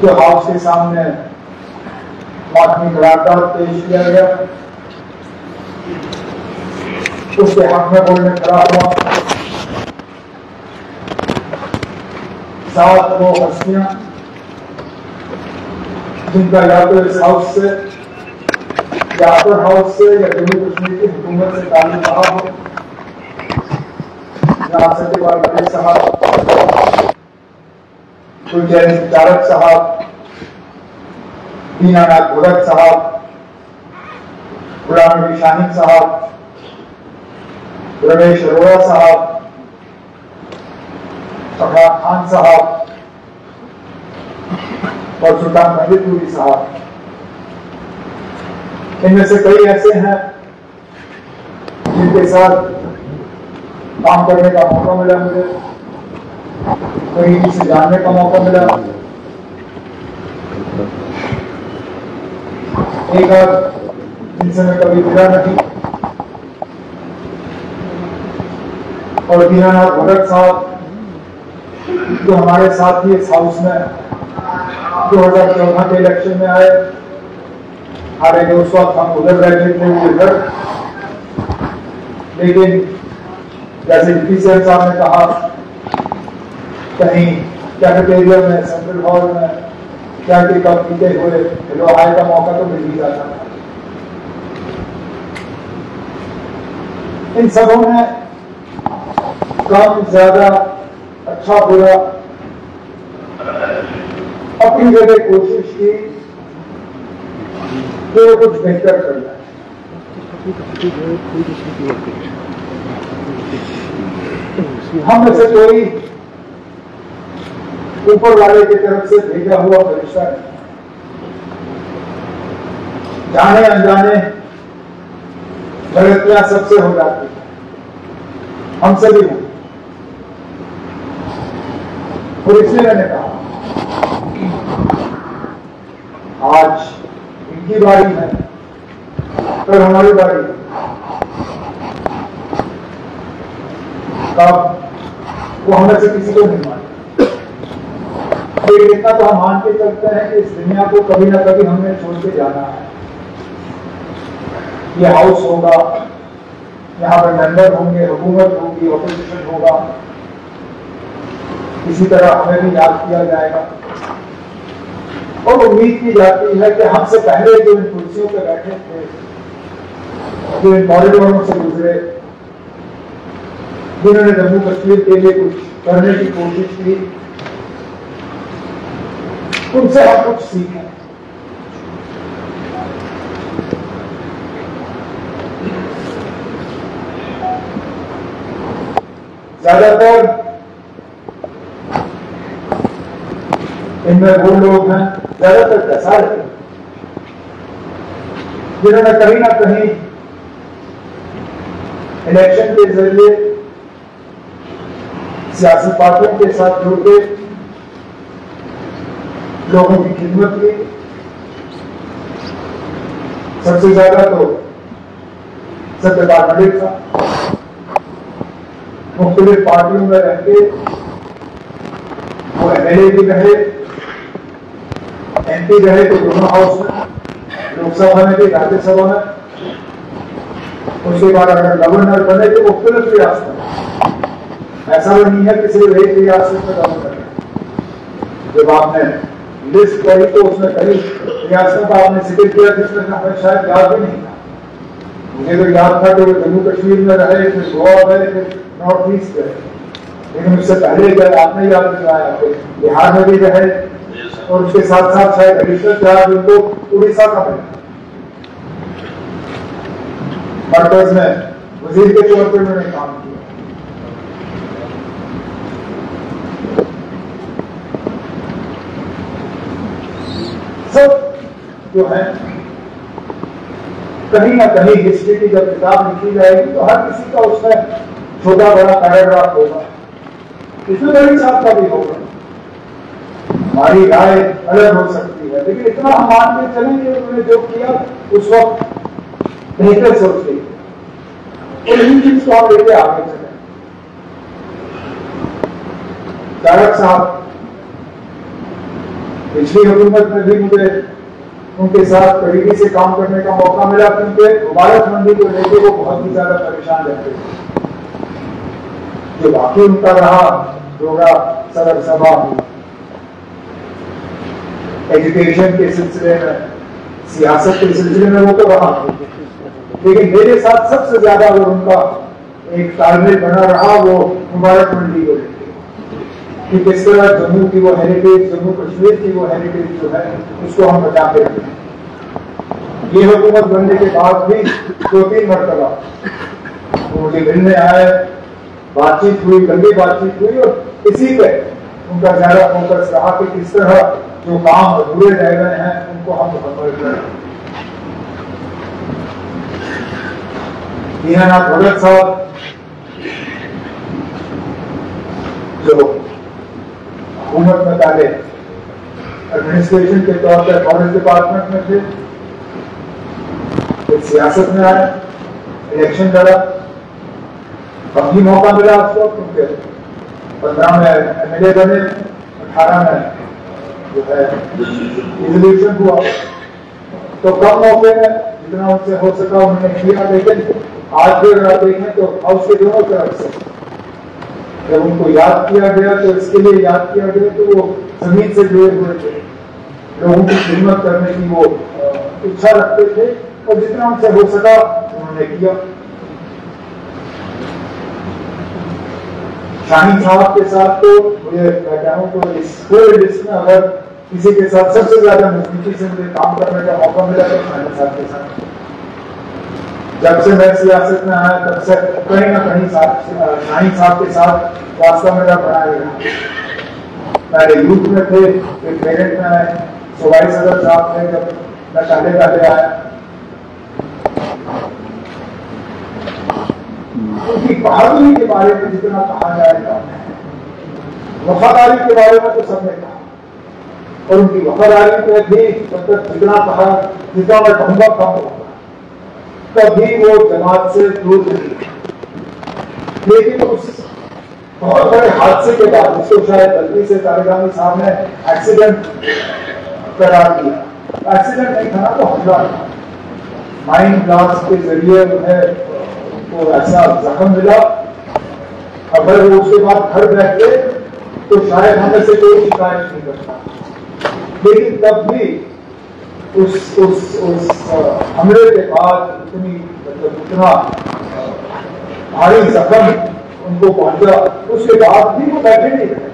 जो हाउस के सामने माध्यमिक करारदाद पेश किया गया, उसके हक में बोलने खड़ा हुआ। 7 वो हस्तियां जिनका या तो इस हाउस से या अपर हाउस से या जम्मू कश्मीर की हुकूमत से ताल्लुक रहा हो, जनाब सत्यपाल मलिक साहब, कुलचैन चारक साहब, दीनानाथ भगत साहब, गुलाम नबी शाहिद साहब, रमेश अरोड़ा साहब, फरहान खान साहब और सुल्तान पंडितपुरी साहब। इनमें से कई ऐसे हैं जिनके साथ काम करने का मौका मिला, मुझे कहीं से जानने का मौका मिला। एक आध जिनसे मैं कभी मिला नहीं, और दीनानाथ भगत साहब जो हमारे साथ ही इस हाउस में 2014 के इलेक्शन में आए। हालांकि उस वक्त हम उधर बैठे थे, वो इधर, लेकिन जैसे डीपी साहब ने कहा, कहीं कैफेटेरिया में, सेंट्रल हॉल में क्या कप पीते हुए लोहाए का मौका तो मिल ही जाता था। इन सबों ने कम ज्यादा, अच्छा बुरा अपनी जगह कोशिश की कि वो कुछ बेहतर कर जाए। हम में से कोई ऊपर वाले की तरफ से भेजा हुआ फरिश्ता है। जाने अनजाने गलतियां सबसे हो जाती है, हमसे भी हुई। और इसलिए मैंने कहा आज इनकी बारी है, कल हमारी बारी है। तब वो हमें से किसी को नहीं माने, लेकिन इतना तो हम मान के चलते हैं कि इस दुनिया को कभी ना कभी हमने छोड़ के जाना है। ये हाउस होगा, यहाँ पर मेंबर होंगे, हुकूमत होगी, ऑपोजिशन होगा, इसी तरह हमें भी याद किया जाएगा। और उम्मीद की जाती है कि हमसे पहले जो इन कुर्सियों पर बैठे थे, जो इन कॉरिडोरों से गुजरे, जिन्होंने जम्मू कश्मीर के लिए कुछ करने की कोशिश की, उनसे हम कुछ सीखें। ज्यादातर इनमें वो लोग हैं, ज्यादातर प्रसार है, जिन्होंने कहीं ना कहीं इलेक्शन के जरिए सियासी पार्टियों के साथ जुड़कर लोगों की खिदमत की। सबसे ज्यादा तो सत्यपाल मलिक था, मुख्तलिफ पार्टियों में रहकर वो एमएलए भी रहे, एमपी रहे, तो दोनों हाउस में, लोकसभा में भी, राज्यसभा में। उसके बाद अगर गवर्नर बने तो मुख्तलिफ रियासत में, ऐसा नहीं है कि सिर्फ एक रियासत में गवर्नर। जब आपने लिस्ट करी तो उसमें कई रियासतों का आपने जिक्र किया जिसमें हमें शायद याद भी नहीं था। मुझे तो याद था कि वो जम्मू कश्मीर में रहे, फिर गोवा गए, फिर नॉर्थ ईस्ट गए, लेकिन उससे पहले गए आपने याद दिलाया, बिहार में भी रहे, और उसके साथ साथ शायद एडिशनल चार्ज उनको उड़ीसा का मिला। मरकज में वजीर के तौर पर मैंने काम किया। सब जो है कहीं ना कहीं हिस्ट्री की जब किताब लिखी जाएगी तो हर किसी का उसमें छोटा बड़ा पैराग्राफ होगा, इसमें बड़ी छाप का भी होगा। हमारी राय अलग हो सकती है, लेकिन इतना हम मान के चलेंगे उन्होंने जो किया उस वक्त बेहतर सोच के, और इन चीज को आप लेके आगे चले। चारक साहब पिछली हुकूमत में भी मुझे उनके साथ करीबी से काम करने का मौका मिला, क्योंकि मुबारक मंडी को लेकर वो बहुत ही ज्यादा परेशान रहते थे। जो बाकी उनका रहा होगा सदर सभा, एजुकेशन के सिलसिले में, सियासत के सिलसिले में वो तो रहा, लेकिन मेरे साथ सबसे ज्यादा वो उनका एक तालमेल बना रहा वो मुबारक मंडी को लेकर कि किस तरह जम्मू की वो हेरिटेज, जम्मू कश्मीर की वो हेरिटेज जो है उसको हम बचाते रखें। ये हुकूमत बनने के बाद भी 2-3 मरतबा मुझे मिलने आए, बातचीत हुई, लंबी बातचीत हुई, और इसी पे उनका ज्यादा फोकस रहा कि किस तरह जो काम अधूरे रह गए हैं उनको हम मुकम्मल करें। दीनानाथ भगत साहब जो हुकूमत में पहले एडमिनिस्ट्रेशन के तौर पर फॉरेस्ट डिपार्टमेंट में थे, फिर सियासत में आए, इलेक्शन लड़ा, काफी मौका मिला आपको, क्योंकि 15 में एमएलए बने, 18 में जो है रिजोल्यूशन हुआ, तो कम मौके में जितना उनसे हो सका उन्होंने किया। लेकिन आज भी अगर आप देखें तो हाउस के दोनों तरफ से जब उनको याद किया गया तो इसके लिए याद किया गया तो वो जमीन से जुड़े हुए थे, लोगों की खिदमत करने की वो इच्छा रखते थे, और जितना उनसे हो सका उन्होंने किया। शाहीन साहब के साथ तो मुझे कहता हूँ तो इस पूरे लिस्ट में अगर किसी के साथ सबसे ज्यादा मजबूती से मुझे काम करने का मौका मिला तो शाहीन साहब के साथ। जब से मैं सियासत में आया तब से कहीं ना कहीं शाहीन साहब के साथ वास्ता मेरा बना रहा। पहले यूथ में थे, फिर पेरेंट में आए, सूबाई सदर साहब थे जब मैं पहले आया। उनकी बहादुरी के बारे में जितना कहा जाएगा, वफादारी के बारे में तो सबने कहा, और उनकी वफादारी में भी मतलब जितना कहा, जितना मैं कहूंगा कम होगा। कभी वो जमात से दूर नहीं, लेकिन उस बहुत बड़े हादसे के बाद उसको शायद गलती से तालिबानी साहब ने एक्सीडेंट करार दिया। एक्सीडेंट नहीं था, तो हमला था। माइंड ब्लास्ट के जरिए उन्हें तो ऐसा जख्म मिला, अगर वो उसके बाद घर बैठे तो शायद हमें से कोई शिकायत नहीं करता। लेकिन तब भी उस हमले के बाद इतनी मतलब उतना भारी जख्म उनको पहुंचा, उसके बाद भी वो बैठे नहीं रहे।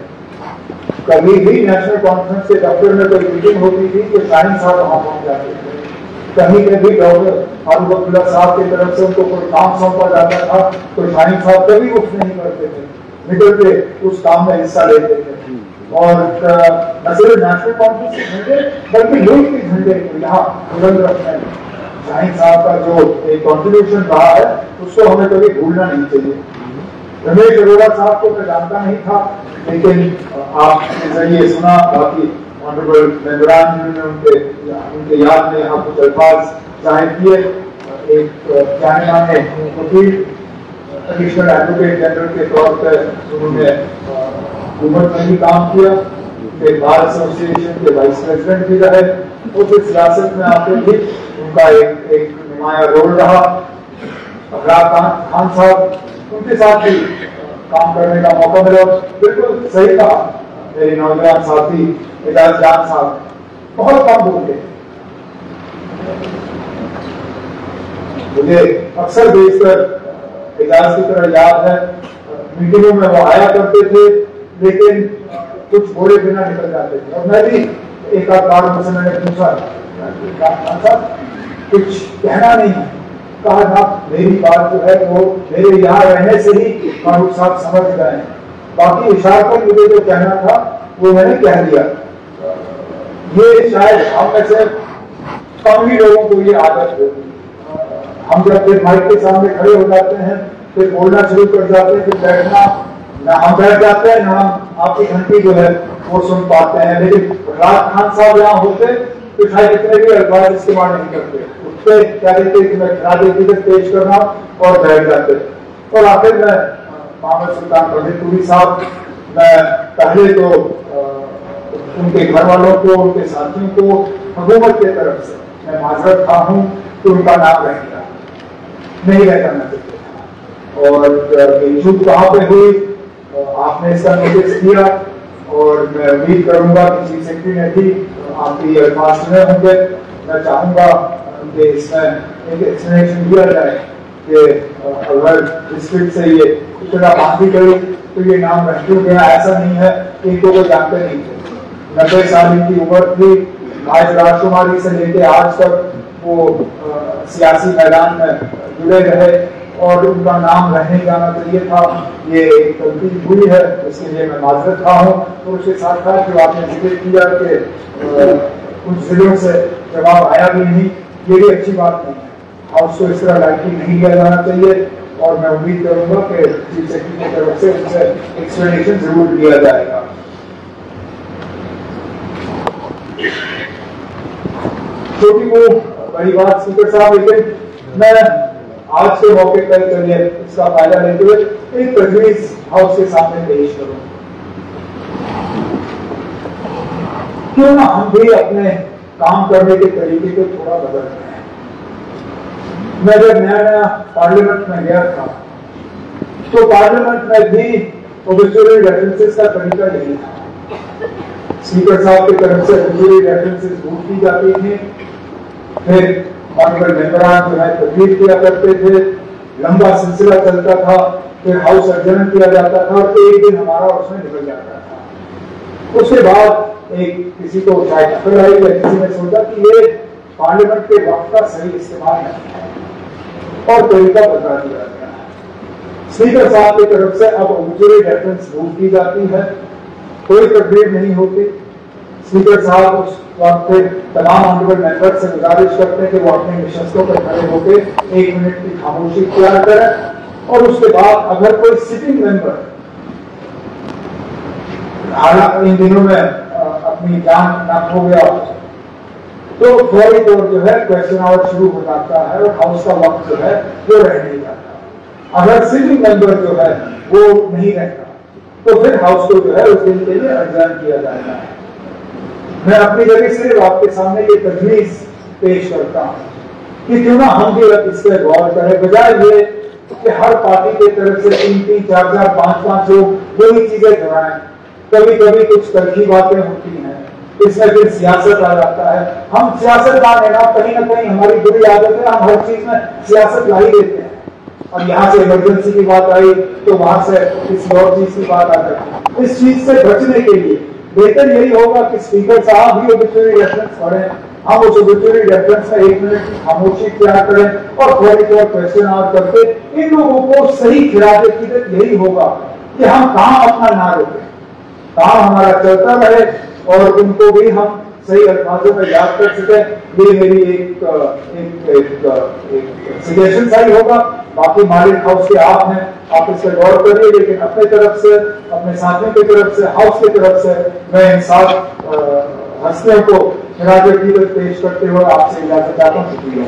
कभी भी नेशनल कॉन्फ्रेंस के दफ्तर में कोई मीटिंग होती थी तो शाहीन साहब वहां पहुंच जाते थे। कहीं पे भी डॉक्टर फारूक अब्दुल्ला साहब की तरफ से उनको कोई काम सौंपा जाता था तो शाहीन साहब कभी कुछ नहीं करते थे, निकल के उस काम में हिस्सा लेते थे। और न सिर्फ नेशनल कॉन्फ्रेंस के झंडे बल्कि लोग के झंडे को यहाँ बुलंद रखते हैं। शाहीन साहब का जो एक कॉन्ट्रीब्यूशन रहा है उसको हमें कभी भूलना नहीं चाहिए। रमेश अरोड़ा साहब को मैं जानता नहीं था, लेकिन आपके जरिए सुना, बाकी ऑनरेबल मेंबरान ने उनके याद में यहाँ कुछ अल्फाज जाहिर किए। एक जाने माने वकील, एडिशनल एडवोकेट जनरल के तौर पर उन्होंने हुकूमत में भी काम किया, फिर बार एसोसिएशन के वाइस प्रेसिडेंट भी रहे, और फिर सियासत में आते भी उनका एक नुमाया रोल रहा। अफराद खान साहब, उनके साथ भी काम करने का मौका मिला। बिल्कुल सही कहा मेरे नौजवान साथी एजाज जान साहब, बहुत कम बोलते। मुझे अक्सर देखकर एजाज की तरह याद है, मीटिंगों में वो आया करते थे, लेकिन कुछ बोले बिना निकल जाते थे। और मैं भी एक आध बार उनसे मैंने पूछा कुछ कहना नहीं है, कहा ना मेरी बात जो है वो मेरे यहाँ रहने से ही फारूक साहब समझ गए हैं, बाकी इशारे पर मुझे जो कहना था वो मैंने कह दिया। ये शायद हम में से कम ही लोगों को ये आदत होती है। हम जब फिर माइक के सामने खड़े हो जाते हैं, फिर बोलना शुरू कर जाते हैं, फिर बैठना ना हम बैठ जाते हैं, ना हम आपकी घंटी जो है वो सुन पाते हैं। लेकिन राज खान साहब यहाँ होते तो शायद इतने भी अल्फाज इस्तेमाल नहीं करते, उससे क्या कहते कि मैं खड़ा देती तक पेश करना और बैठ जाते। और आखिर में मोहम्मद सुल्तान बंदीपुरी साहब, मैं पहले तो उनके घर वालों को, उनके साथियों को हुकूमत की तरफ से मैं माजरत खा हूँ कि उनका नाम रह गया, नहीं रहता मैं चाहिए। और चूक कहाँ पे हुई, आपने इसका नोटिस किया और मैं उम्मीद करूंगा कि चीफ सेक्रेटरी ने भी आपकी अल्फाज सुने होंगे। मैं चाहूंगा कि इसमें एक एक्सप्लेनेशन दिया जाए कि अगर डिस्ट्रिक्ट से ये इतना बांधी गई तो ये नाम रह क्यों गया। ऐसा नहीं है कि इनको वो जानते नहीं थे, 90 साल की उम्र थी, आज राजकुमारी से लेके आज तक वो सियासी मैदान में जुड़े रहे और उनका नाम रहने जाना चाहिए था। ये एक गलती हुई है, इसके लिए मैं माजरत खा हूँ। और उसके साथ साथ जो आपने जिक्र किया कि कुछ जिलों से जवाब आया भी नहीं, ये भी अच्छी बात नहीं है। हाउस को इस तरह लाइटली नहीं लिया जाना चाहिए और मैं उम्मीद करूंगा कि चीफ सेक्रेटरी की तरफ से उनसे एक्सप्लेनेशन जरूर दिया जाएगा। छोटी वो बड़ी बात स्पीकर साहब, लेकिन मैं आज के मौके पर चलिए इसका फायदा लेते हुए एक तजवीज हाउस के सामने पेश करूं। क्यों ना हम भी अपने काम करने के तरीके को थोड़ा बदल रहे हैं। मैं जब नया नया पार्लियामेंट में गया था तो पार्लियामेंट में भी ओबिचुअरी रेफरेंसेस का तरीका यही था। स्पीकर साहब की तरफ से ओबिचुअरी रेफरेंसेस वोट की जाती थी, फिर ऑनरेबल मेंबरान जो है तकरीर किया करते थे, लंबा सिलसिला चलता था, फिर हाउस एडजर्न किया जाता था और एक दिन हमारा उसमें निकल जाता था। उसके बाद एक किसी को शायद अकल आई या किसी ने सोचा कि ये पार्लियामेंट के वक्त का सही इस्तेमाल नहीं है और तरीका बता दिया गया है। स्पीकर साहब की तरफ से अब ओबिचुअरी रेफरेंस वोट की जाती है, कोई तकरीर नहीं होती। स्पीकर साहब उस वक्त तमाम ऑनरेबल मेंबर से गुजारिश करते हैं कि वो अपने निशस्तों पर खड़े होकर 1 मिनट की खामोशी इख्तियार करें और उसके बाद अगर कोई सिटिंग मेंबर हालांकि इन दिनों में अपनी जान न खो गया तो फौरी तौर जो है क्वेश्चन आवर शुरू हो जाता है और हाउस का वक्त जो है वो रह नहीं जाता। अगर सिटिंग मेंबर जो है वो नहीं रहता तो फिर हाउस को जो है उस दिन के लिए एडजर्न किया जाता है। मैं अपनी जगह से आपके सामने ये तजवीज पेश करता हूँ कि क्यों ना हम भी इस पर गौर करें, बजाय ये कि हर पार्टी की तरफ से 3-3, 4-4, 5-5 लोग वही चीजें दोहराएं। कभी कभी कुछ तलखी बातें होती हैं, इसमें फिर सियासत आ जाता है। हम सियासत ना लेना, कहीं ना कहीं हमारी बुरी आदत है, हम हर चीज में सियासत ला ही देते हैं। अब यहाँ से इमरजेंसी की बात आई तो वहां से किसी और चीज की बात आ जाती है। इस चीज से बचने के लिए बेहतर यही होगा कि स्पीकर साहब भी ओबिचुअरी रेफरेंस पढ़ें, हम उस ओबिचुअरी रेफरेंस में 1 मिनट की खामोशी तैयार करें और फौरी तौर क्वेश्चन आवर करके इन लोगों को सही खिलाते यही होगा कि हम काम अपना ना रोकें, काम हमारा चलता रहे और उनको भी हम सही अल्फाजों में याद कर सकें। ये मेरी एक सजेशन सही होगा। बाकी मालिक हाउस के आप हैं, आप इस पर गौर करिए, लेकिन अपने तरफ से, अपने साथियों की तरफ से, हाउस की तरफ से मैं इन 7 हस्तियों को खिराज पेश करते हुए आपसे इजाजत चाहता हूँ। शुक्रिया।